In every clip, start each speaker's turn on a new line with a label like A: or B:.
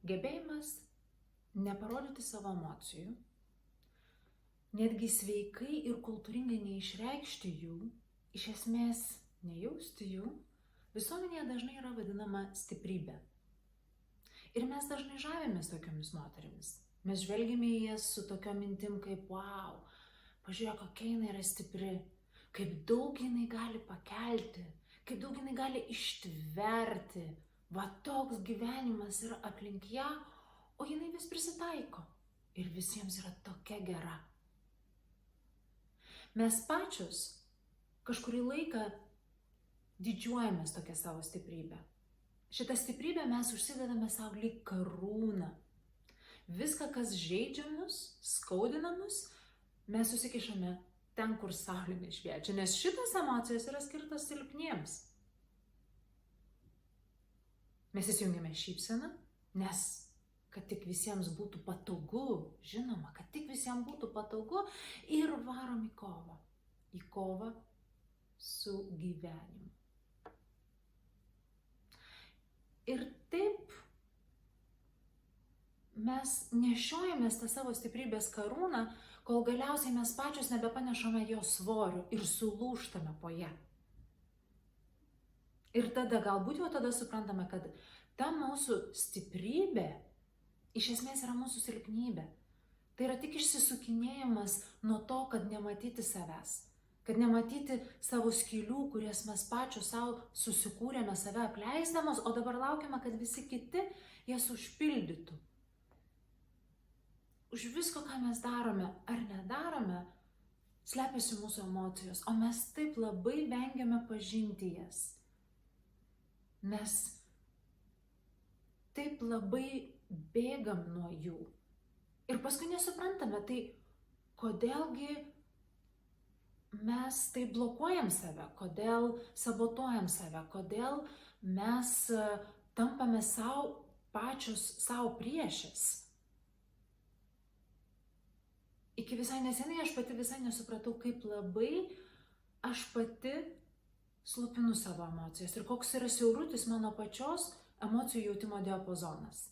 A: Gebėjimas neparodyti savo emocijų, netgi sveikai ir kultūringai neišreikšti jų, iš esmės nejausti jų, visuomenėje dažnai yra vadinama stiprybė. Ir mes dažnai žavimės tokiomis moterimis. Mes žvelgime į jas su tokiom mintim kaip, wow, pažiūrėk, kokia jinai yra stipri, kaip daug jinai gali pakelti, kaip daug jinai gali ištverti, va toks gyvenimas yra aplink ją, o jinai vis prisitaiko ir visiems yra tokia gera. Mes pačios kažkurį laiką didžiuojamės tokią savo stiprybę. Šitą stiprybę mes užsidedame savo lyg karūną. Viską, kas žeidžia mus, skaudina mus, mes susikišame ten, kur saulė nešviečia, nes šitas emocijos yra skirtas silpniems. Mes įsijungiame šypseną, nes kad tik visiems būtų patogu, žinoma, kad tik visiems būtų patogu ir varom į kovą. Į kovą su gyvenimu. Ir taip mes nešiojamės tą savo stiprybės karūną, kol galiausiai mes pačios nebepanešame jos svorio ir sulūžtame po ją. Ir tada galbūt jau tada suprantame, kad ta mūsų stiprybė iš esmės yra mūsų silpnybė. Tai yra tik išsisukinėjimas nuo to, kad nematyti savęs, kad nematyti savo skylių, kurias mes pačios savo susikūrėme save apleisdamos, o dabar laukiame, kad visi kiti jas užpildytų. Už visko, ką mes darome ar nedarome, slepiasi mūsų emocijos, o mes taip labai vengiame pažinti jas. Mes taip labai bėgam nuo jų. Ir paskui nesuprantame, tai kodėlgi mes taip blokuojam save, kodėl sabotuojam save, kodėl mes tampame pačios savo priešės. Iki visai neseniai aš pati visai nesupratau, kaip labai aš pati slopinu savo emocijas ir koks yra siaurutis mano pačios emocijų jautimo diapazonas.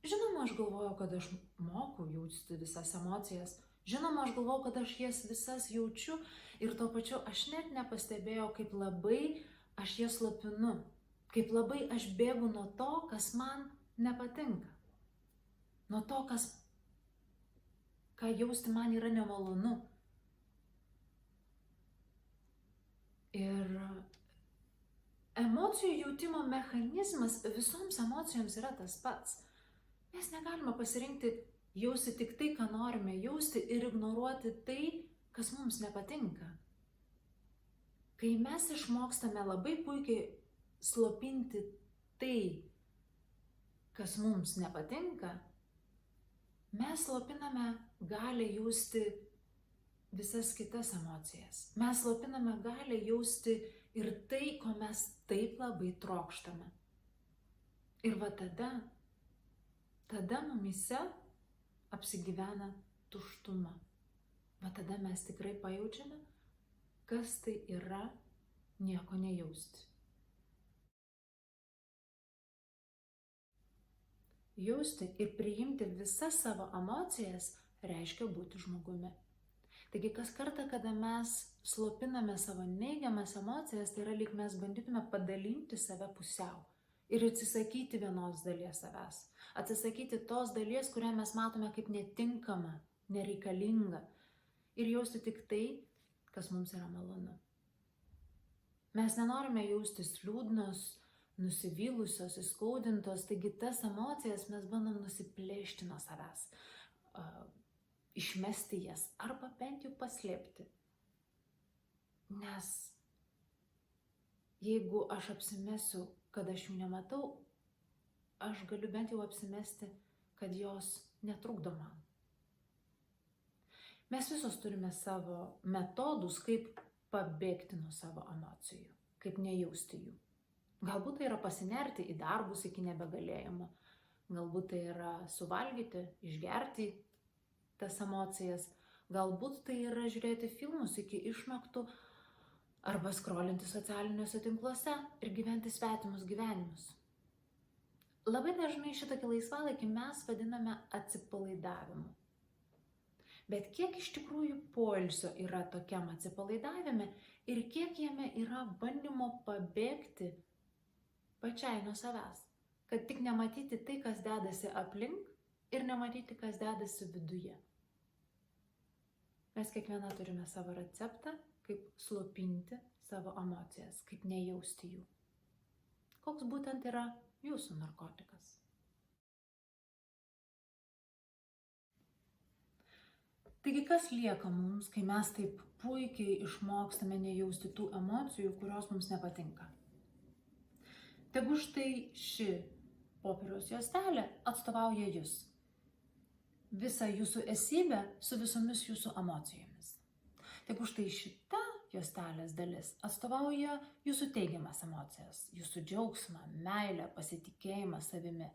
A: Žinoma, aš galvojau, kad aš moku jausti visas emocijas. Žinoma, aš galvojau, kad aš jas visas jaučiu ir tuo pačiu aš net nepastebėjau, kaip labai aš jas slopinu. Kaip labai aš bėgu nuo to, kas man nepatinka. Nuo to, ką jausti man yra nemalonu. Ir emocijų jautimo mechanizmas visoms emocijoms yra tas pats. Mes negalime pasirinkti jausti tik tai, ką norime jausti ir ignoruoti tai, kas mums nepatinka. Kai mes išmokstame labai puikiai slopinti tai, kas mums nepatinka, mes slopiname galią jausti visas kitas emocijas. Mes slopiname galią jausti ir tai, ko mes taip labai trokštame. Ir va tada mumyse apsigyvena tuštuma. Va tada mes tikrai pajaučiame, kas tai yra nieko nejausti. Jausti ir priimti visas savo emocijas reiškia būti žmogumi. Taigi kas kartą, kada mes slopiname savo neigiamas emocijas, tai yra lyg mes bandytume padalinti save pusiau ir atsisakyti vienos dalies savęs. Atsisakyti tos dalies, kurią mes matome kaip netinkama, nereikalinga ir jausti tik tai, kas mums yra malonu. Mes nenorime jaustis liūdnos, nusivylusios, įskaudintos, taigi tas emocijas mes bandom nusiplėšti nuo savęs, išmesti jas arba bent jau paslėpti. Nes jeigu aš apsimesiu, kad aš jų nematau, aš galiu bent jau apsimesti, kad jos netrukdo man. Mes visos turime savo metodus, kaip pabėgti nuo savo emocijų, kaip nejausti jų. Galbūt tai yra pasinerti į darbus iki nebegalėjimo, galbūt tai yra suvalgyti, išgerti tas emocijas, galbūt tai yra žiūrėti filmus iki išnaktų arba skrolinti socialiniuose tinkluose ir gyventi svetimus gyvenimus. Labai dažnai šitokį laisvalaikį mes vadiname atsipalaidavimu. Bet kiek iš tikrųjų poilsio yra tokiam atsipalaidavime ir kiek jame yra bandymo pabėgti pačiai nuo savęs, kad tik nematyti tai, kas dedasi aplink ir nematyti, kas dedasi viduje. Mes kiekviena turime savo receptą, kaip slopinti savo emocijas, kaip nejausti jų. Koks būtent yra jūsų narkotikas? Taigi kas lieka mums, kai mes taip puikiai išmokstame nejausti tų emocijų, kurios mums nepatinka? Tegu štai ši popieriaus juostelė atstovauja jūs. Visą jūsų esybę su visomis jūsų emocijomis. Tegu štai šita juostelės dalis atstovauja jūsų teigiamas emocijas, jūsų džiaugsmą, meilę, pasitikėjimą savimi.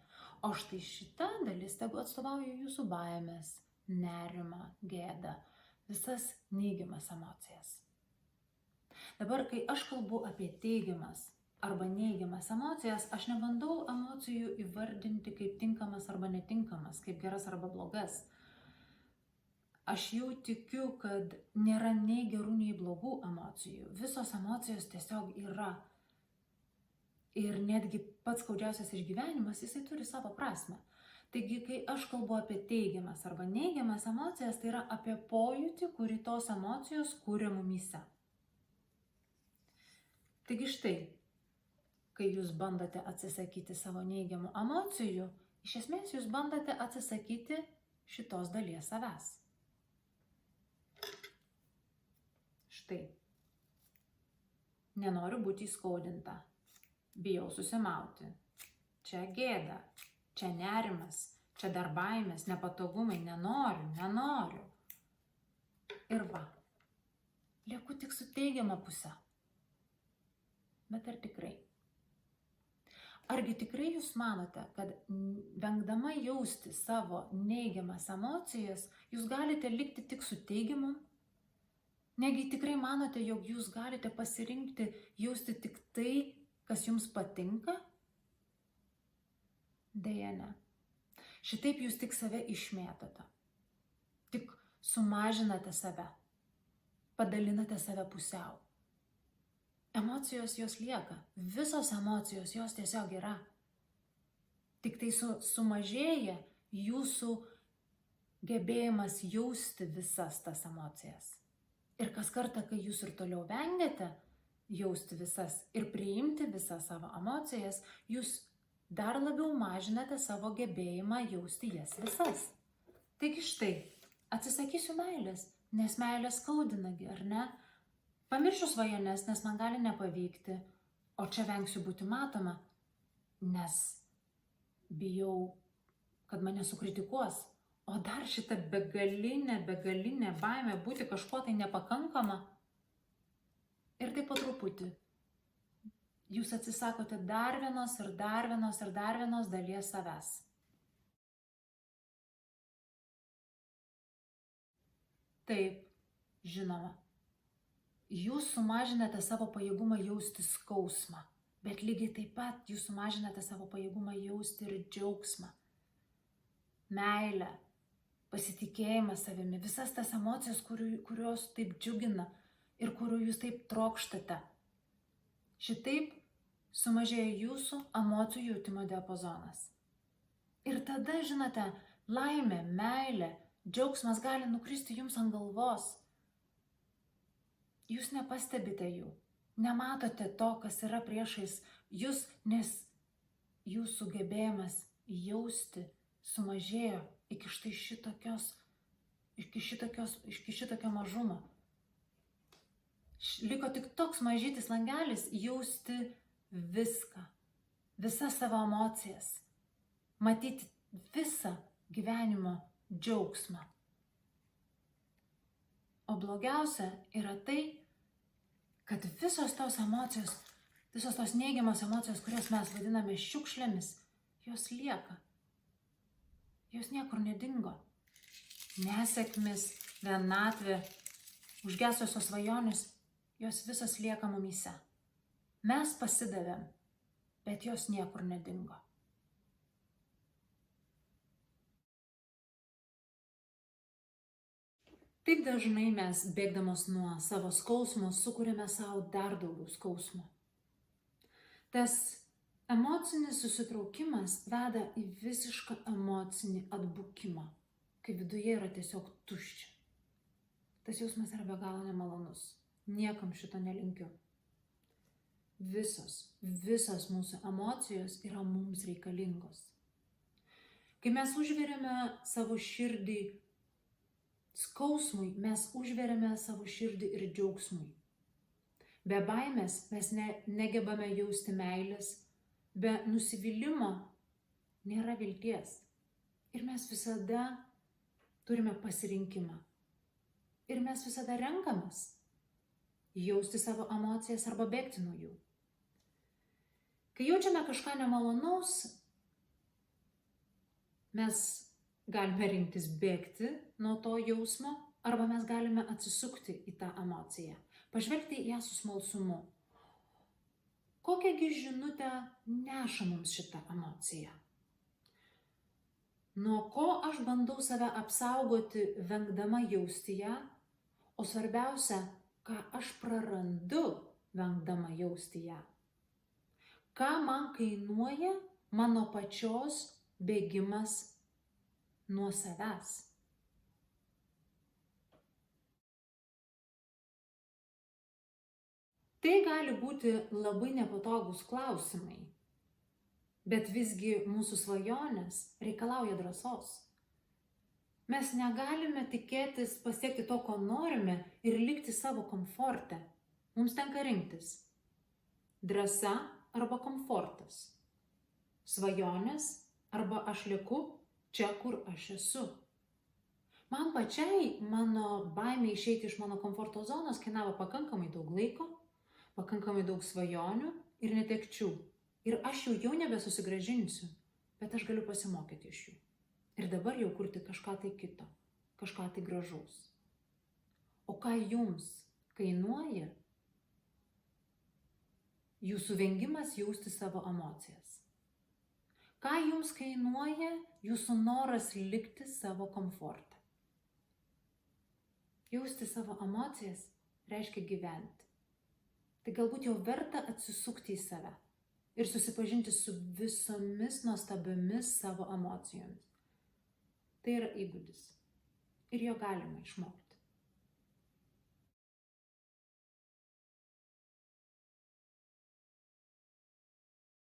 A: O štai šita dalis tegu atstovauja jūsų baimės, nerimą, gėdą, visas neigiamas emocijas. Dabar, kai aš kalbu apie teigiamas arba neigiamas emocijas, aš nebandau emocijų įvardinti kaip tinkamas arba netinkamas, kaip geras arba blogas. Aš jau tikiu, kad nėra nei gerų, nei blogų emocijų. Visos emocijos tiesiog yra. Ir netgi pats skaudžiausias išgyvenimas, jisai turi savo prasme. Taigi, kai aš kalbu apie teigiamas arba neigiamas emocijas, tai yra apie pojūtį, kurį tos emocijos kūrė mumyse. Taigi štai, kai jūs bandote atsisakyti savo neigiamų emocijų, iš esmės jūs bandote atsisakyti šitos dalies savęs. Štai. Nenoriu būti įskaudinta. Bijau susimauti. Čia gėda. Čia nerimas, čia dar baimės, nepatogumai, nenoriu. Ir va, lieku tik su teigiama puse. Bet ar tikrai? Argi tikrai jūs manote, kad vengdama jausti savo neigiamas emocijas, jūs galite likti tik su teigiamom? Negi tikrai manote, jog jūs galite pasirinkti jausti tik tai, kas jums patinka? Deja ne. Šitaip jūs tik save išmėtote. Tik sumažinate save. Padalinate save pusiau. Emocijos jos lieka. Visos emocijos jos tiesiog yra. Tik tai sumažėja jūsų gebėjimas jausti visas tas emocijas. Ir kas kartą, kai jūs ir toliau vengiate jausti visas ir priimti visas savo emocijas, jūs dar labiau mažinate savo gebėjimą jausti jas visas. Taigi štai, atsisakysiu meilės, nes meilė skaudinagi, ar ne? Pamiršiu svajones, nes man gali nepavykti, o čia vengsiu būti matoma, nes bijau, kad mane sukritikuos. O dar šita begalinė baimė būti kažko tai nepakankama. Ir taip po truputį. Jūs atsisakote dar vienos dalies savęs. Taip, žinoma, jūs sumažinate savo pajėgumą jausti skausmą, bet lygiai taip pat jūs sumažinate savo pajėgumą jausti ir džiaugsmą, meilę, pasitikėjimą savimi, visas tas emocijas, kurios taip džiugina ir kurių jūs taip trokštate. Šitaip sumažėja jūsų emocijų jautimo diapazonas. Ir tada, žinote, laimė, meilė, džiaugsmas gali nukristi jums ant galvos. Jūs nepastebite jų, nematote to, kas yra priešais jūs, nes jūsų gebėjimas jausti sumažėjo iki štai šitokio mažumo. Liko tik toks mažytis langelis jausti viską, visas savo emocijas, matyti visą gyvenimo džiaugsmą. O blogiausia yra tai, kad visos tos emocijos, visos tos neigiamos emocijos, kurias mes vadiname šiukšlėmis, jos lieka. Jos niekur nedingo. Nesėkmės, vienatvė, užgesusios svajonės, jos visos lieka mumyse. Mes pasidavėm, bet jos niekur nedingo. Taip dažnai mes, bėgdamos nuo savo skausmo, sukūrėme savo dar daugiau skausmo. Tas emocinis susitraukimas veda į visišką emocinį atbukimą, kai viduje yra tiesiog tuščia. Tas jausmas yra be galo nemalonus. Niekam šito nelinkiu. Visos mūsų emocijos yra mums reikalingos. Kai mes užveriame savo širdį skausmui, mes užveriame savo širdį ir džiaugsmui. Be baimės mes negebame jausti meilės, be nusivylimo nėra vilties. Ir mes visada turime pasirinkimą. Ir mes visada renkamės jausti savo emocijas arba bėgti nuo jų. Kai jaučiame kažką nemalonaus, mes galime rinktis bėgti nuo to jausmo, arba mes galime atsisukti į tą emociją, pažvelgti į ją su smalsumu. Kokią žinutę neša mums šitą emociją? Nuo ko aš bandau save apsaugoti, vengdama jausti ją, o svarbiausia, ką aš prarandu, vengdama jausti ją? Ką man kainuoja mano pačios bėgimas nuo savęs? Tai gali būti labai nepatogus klausimai, bet visgi mūsų svajonės reikalauja drąsos. Mes negalime tikėtis pasiekti to, ko norime ir likti savo komforte. Mums tenka rinktis. Drąsa arba komfortas. Svajonės arba aš lieku čia, kur aš esu. Man pačiai mano baimė išeiti iš mano komforto zonos kainavo pakankamai daug laiko, pakankamai daug svajonių ir netekčių. Ir aš jau nebesusigrąžinsiu, bet aš galiu pasimokyti iš jų. Ir dabar jau kurti kažką tai kito, kažką tai gražaus. O ką jums kainuoja jūsų vengimas jausti savo emocijas? Ką jums kainuoja jūsų noras likti savo komforte? Jausti savo emocijas reiškia gyventi. Tai galbūt jau verta atsisukti į save ir susipažinti su visomis nuostabiomis savo emocijomis. Tai yra įgūdis ir jo galima išmokti.